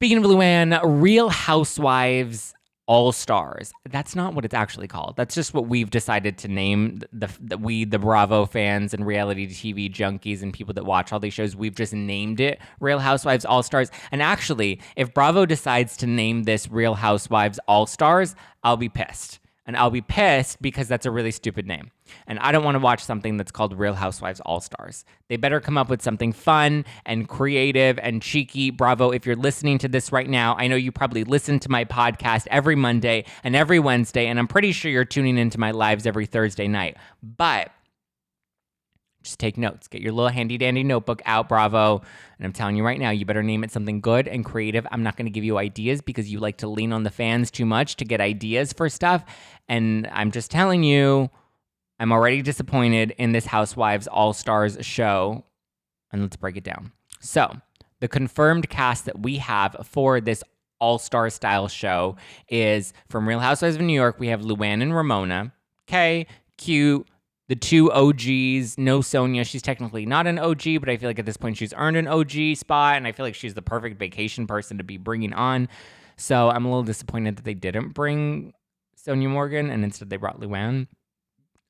Speaking of Luann, Real Housewives All-Stars. That's not what it's actually called. That's just what we've decided to name the Bravo fans and reality TV junkies and people that watch all these shows. We've just named it Real Housewives All-Stars. And actually, if Bravo decides to name this Real Housewives All-Stars, I'll be pissed. And I'll be pissed because that's a really stupid name. And I don't want to watch something that's called Real Housewives All-Stars. They better come up with something fun and creative and cheeky. Bravo, if you're listening to this right now, I know you probably listen to my podcast every Monday and every Wednesday, and I'm pretty sure you're tuning into my lives every Thursday night. But just take notes. Get your little handy-dandy notebook out, Bravo. And I'm telling you right now, you better name it something good and creative. I'm not going to give you ideas because you like to lean on the fans too much to get ideas for stuff. And I'm just telling you, I'm already disappointed in this Housewives All-Stars show. And let's break it down. So, the confirmed cast that we have for this All-Star style show is from Real Housewives of New York, we have Luann and Ramona. Okay, cute. The two OGs, no Sonia. She's technically not an OG, but I feel like at this point she's earned an OG spot, and I feel like she's the perfect vacation person to be bringing on. So I'm a little disappointed that they didn't bring Sonia Morgan, and instead they brought Luann.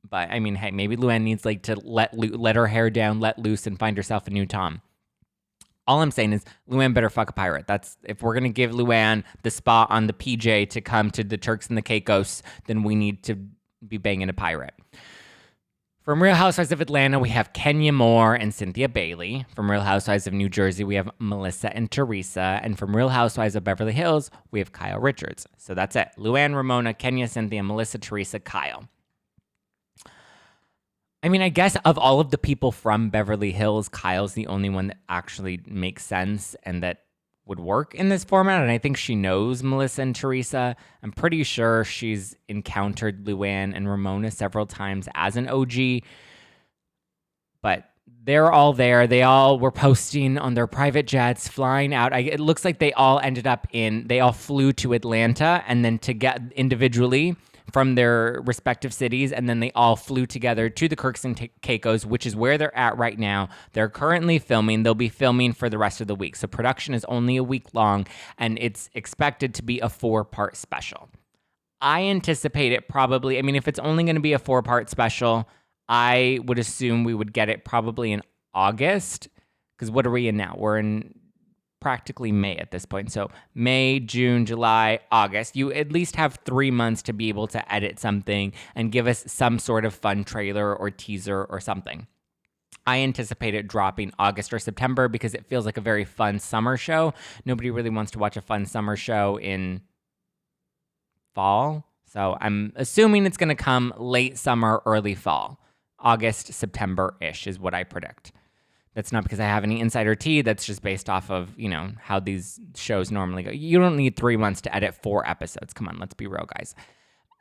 But, I mean, hey, maybe Luann needs like to let her hair down, let loose, and find herself a new Tom. All I'm saying is Luann better fuck a pirate. That's if we're going to give Luann the spot on the PJ to come to the Turks and the Caicos, then we need to be banging a pirate. From Real Housewives of Atlanta, we have Kenya Moore and Cynthia Bailey. From Real Housewives of New Jersey, we have Melissa and Teresa. And from Real Housewives of Beverly Hills, we have Kyle Richards. So that's it. Luann, Ramona, Kenya, Cynthia, Melissa, Teresa, Kyle. I mean, I guess of all of the people from Beverly Hills, Kyle's the only one that actually makes sense and that would work in this format, and I think she knows Melissa and Teresa. I'm pretty sure she's encountered Luann and Ramona several times as an OG, but they're all there. They all were posting on their private jets, flying out. It looks like they all flew to Atlanta and then to get individually from their respective cities, and then they all flew together to the Turks and Caicos, which is where they're at right now. They're currently filming. They'll be filming for the rest of the week. So production is only a week long, and it's expected to be a 4-part special. I anticipate it probably, I mean, if it's only going to be a 4-part special, I would assume we would get it probably in August, because what are we in now? We're in practically May at this point. So May, June, July, August. You at least have 3 months to be able to edit something and give us some sort of fun trailer or teaser or something. I anticipate it dropping August or September because it feels like a very fun summer show. Nobody really wants to watch a fun summer show in fall. So I'm assuming it's going to come late summer, early fall. August, September-ish is what I predict. That's not because I have any insider tea. That's just based off of, how these shows normally go. You don't need 3 months to edit 4 episodes. Come on, let's be real, guys.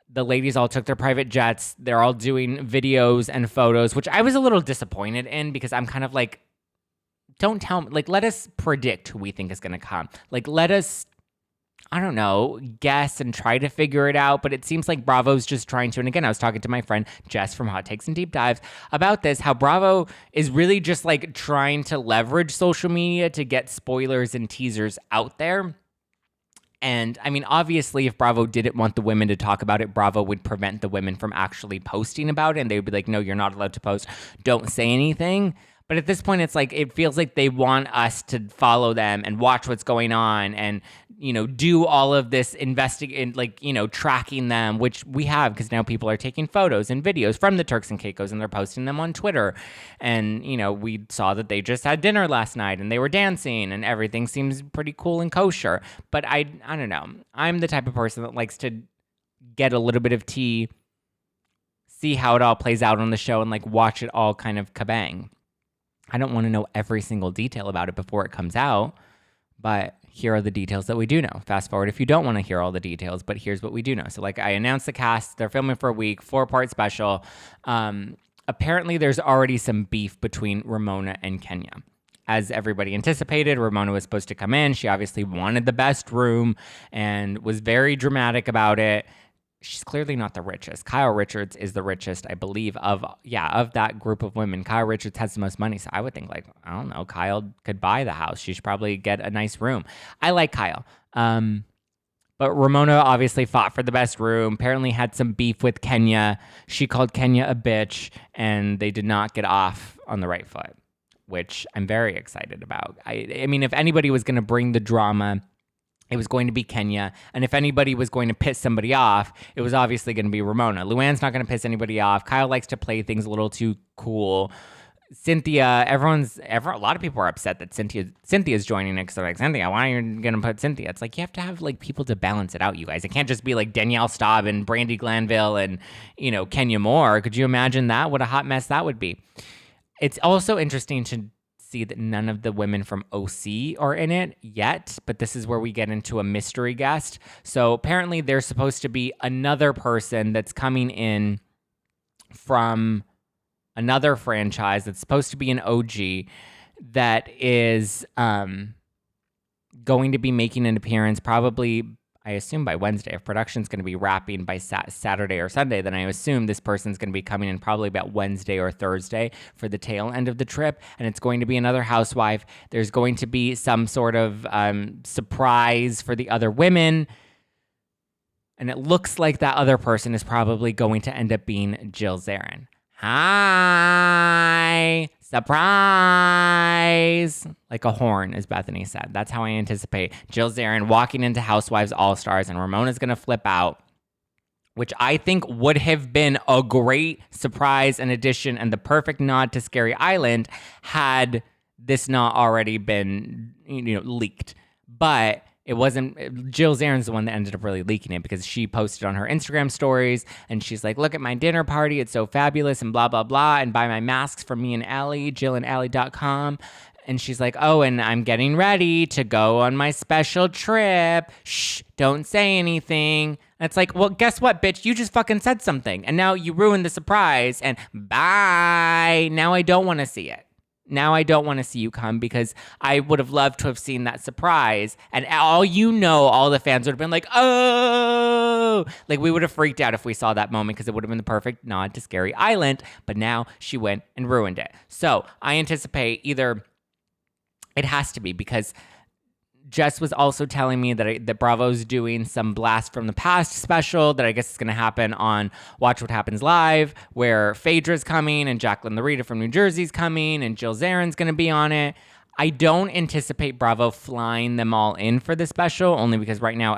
The ladies all took their private jets. They're all doing videos and photos, which I was a little disappointed in because I'm kind of like, don't tell me. Like, let us predict who we think is going to come. Like, let us, I don't know, guess and try to figure it out. But it seems like Bravo's just trying to. And again, I was talking to my friend Jess from Hot Takes and Deep Dives about this, how Bravo is really just like trying to leverage social media to get spoilers and teasers out there. And I mean, obviously, if Bravo didn't want the women to talk about it, Bravo would prevent the women from actually posting about it. And they would be like, no, you're not allowed to post. Don't say anything. But at this point, it's like, it feels like they want us to follow them and watch what's going on and, do all of this tracking them, which we have because now people are taking photos and videos from the Turks and Caicos and they're posting them on Twitter. And, we saw that they just had dinner last night and they were dancing and everything seems pretty cool and kosher. But I don't know. I'm the type of person that likes to get a little bit of tea, see how it all plays out on the show and watch it all kind of kabang. I don't want to know every single detail about it before it comes out, but here are the details that we do know. Fast forward if you don't want to hear all the details, but here's what we do know. So I announced the cast, they're filming for a week, 4-part special. Apparently there's already some beef between Ramona and Kenya. As everybody anticipated, Ramona was supposed to come in. She obviously wanted the best room and was very dramatic about it. she's clearly not the richest. Kyle Richards is the richest, I believe, of that group of women. Kyle Richards has the most money, so I would think, like, I don't know, Kyle could buy the house. She should probably get a nice room. I like Kyle. But Ramona obviously fought for the best room, apparently had some beef with Kenya. She called Kenya a bitch, and they did not get off on the right foot, which I'm very excited about. I mean, if anybody was going to bring the drama, it was going to be Kenya. And if anybody was going to piss somebody off, it was obviously going to be Ramona. Luann's not going to piss anybody off. Kyle likes to play things a little too cool. Cynthia, a lot of people are upset that Cynthia's joining it because they're like, Cynthia, why are you going to put Cynthia? It's like, you have to have like people to balance it out, you guys. It can't just be like Danielle Staub and Brandi Glanville and, Kenya Moore. Could you imagine that? What a hot mess that would be. It's also interesting to see that none of the women from OC are in it yet, but this is where we get into a mystery guest. So apparently there's supposed to be another person that's coming in from another franchise that's supposed to be an OG that is going to be making an appearance probably, I assume, by Wednesday. If production's going to be wrapping by Saturday or Sunday, then I assume this person's going to be coming in probably about Wednesday or Thursday for the tail end of the trip, and it's going to be another housewife. There's going to be some sort of surprise for the other women, and it looks like that other person is probably going to end up being Jill Zarin. Hi, surprise, like a horn, as Bethany said. That's how I anticipate Jill Zarin walking into Housewives All-Stars, and Ramona's going to flip out, which I think would have been a great surprise and addition and the perfect nod to Scary Island had this not already been, leaked. But it wasn't. Jill Zarin's the one that ended up really leaking it because she posted on her Instagram stories and she's like, look at my dinner party. It's so fabulous and blah, blah, blah. And buy my masks from me and Allie, JillandAllie.com. And she's like, oh, and I'm getting ready to go on my special trip. Shh, don't say anything. And it's like, well, guess what, bitch? You just fucking said something. And now you ruined the surprise. And bye. Now I don't want to see it. Now I don't want to see you come because I would have loved to have seen that surprise. And all the fans would have been like, oh, like we would have freaked out if we saw that moment because it would have been the perfect nod to Scary Island. But now she went and ruined it. So I anticipate either it has to be because Jess was also telling me that Bravo's doing some Blast from the Past special that I guess is going to happen on Watch What Happens Live, where Phaedra's coming and Jacqueline Larita from New Jersey's coming and Jill Zarin's going to be on it. I don't anticipate Bravo flying them all in for the special, only because right now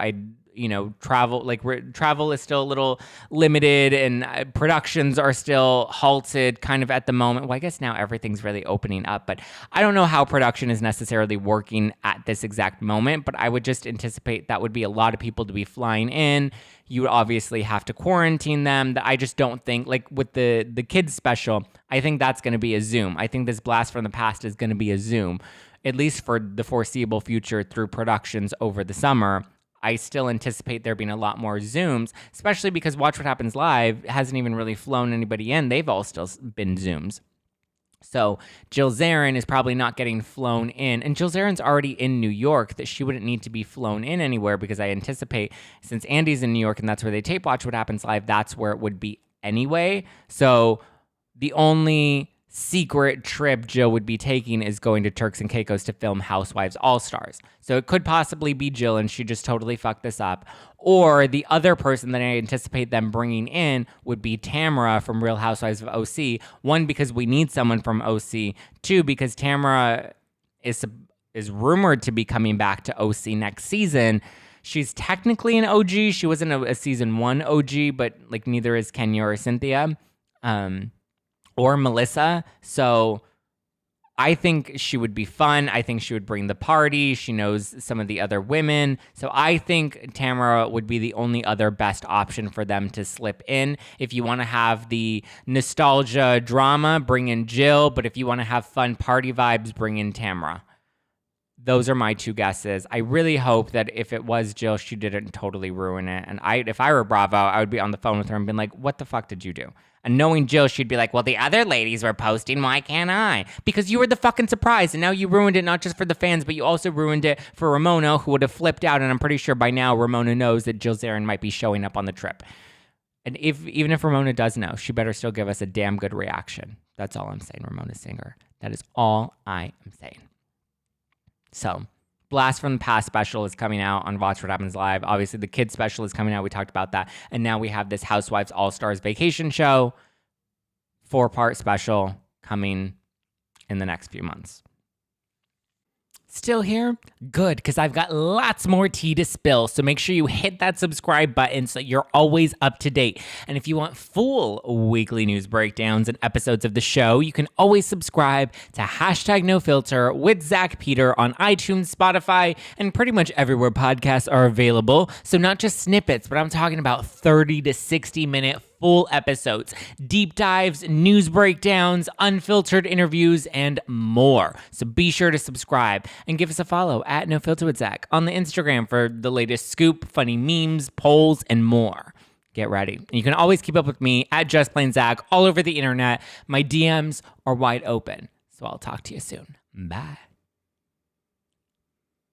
travel is still a little limited and productions are still halted kind of at the moment. Well, I guess now everything's really opening up, but I don't know how production is necessarily working at this exact moment, but I would just anticipate that would be a lot of people to be flying in. You would obviously have to quarantine them. I just don't think, like with the kids special, I think that's going to be a Zoom. I think this Blast from the Past is going to be a Zoom, at least for the foreseeable future through productions over the summer. I still anticipate there being a lot more Zooms, especially because Watch What Happens Live hasn't even really flown anybody in. They've all still been Zooms. So Jill Zarin is probably not getting flown in. And Jill Zarin's already in New York, that she wouldn't need to be flown in anywhere because I anticipate since Andy's in New York and that's where they tape Watch What Happens Live, that's where it would be anyway. So the only secret trip Jill would be taking is going to Turks and Caicos to film Housewives All-Stars. So it could possibly be Jill and she just totally fucked this up. Or the other person that I anticipate them bringing in would be Tamara from Real Housewives of OC. One, because we need someone from OC. Two, because Tamara is rumored to be coming back to OC next season. She's technically an OG. She wasn't a season 1 OG, but like neither is Kenya or Cynthia. Or Melissa. So I think she would be fun. I think she would bring the party. She knows some of the other women. So I think Tamara would be the only other best option for them to slip in. If you want to have the nostalgia drama, bring in Jill. But if you want to have fun party vibes, bring in Tamara. Those are my two guesses. I really hope that if it was Jill, she didn't totally ruin it. And if I were Bravo, I would be on the phone with her and be like, what the fuck did you do? And knowing Jill, she'd be like, well, the other ladies were posting. Why can't I? Because you were the fucking surprise. And now you ruined it not just for the fans, but you also ruined it for Ramona, who would have flipped out. And I'm pretty sure by now Ramona knows that Jill Zarin might be showing up on the trip. And even if Ramona does know, she better still give us a damn good reaction. That's all I'm saying, Ramona Singer. That is all I am saying. So, Blast from the Past special is coming out on Watch What Happens Live. Obviously, the kids special is coming out. We talked about that. And now we have this Housewives All-Stars Vacation show, 4-part special coming in the next few months. Still here? Good, because I've got lots more tea to spill. So make sure you hit that subscribe button so you're always up to date. And if you want full weekly news breakdowns and episodes of the show, you can always subscribe to #NoFilter with Zack Peter on iTunes, Spotify, and pretty much everywhere podcasts are available. So not just snippets, but I'm talking about 30 to 60 minute full episodes, deep dives, news breakdowns, unfiltered interviews, and more. So be sure to subscribe and give us a follow at NoFilter with Zack on the Instagram for the latest scoop, funny memes, polls, and more. Get ready. And you can always keep up with me at Just Plain Zack all over the internet. My DMs are wide open. So I'll talk to you soon. Bye.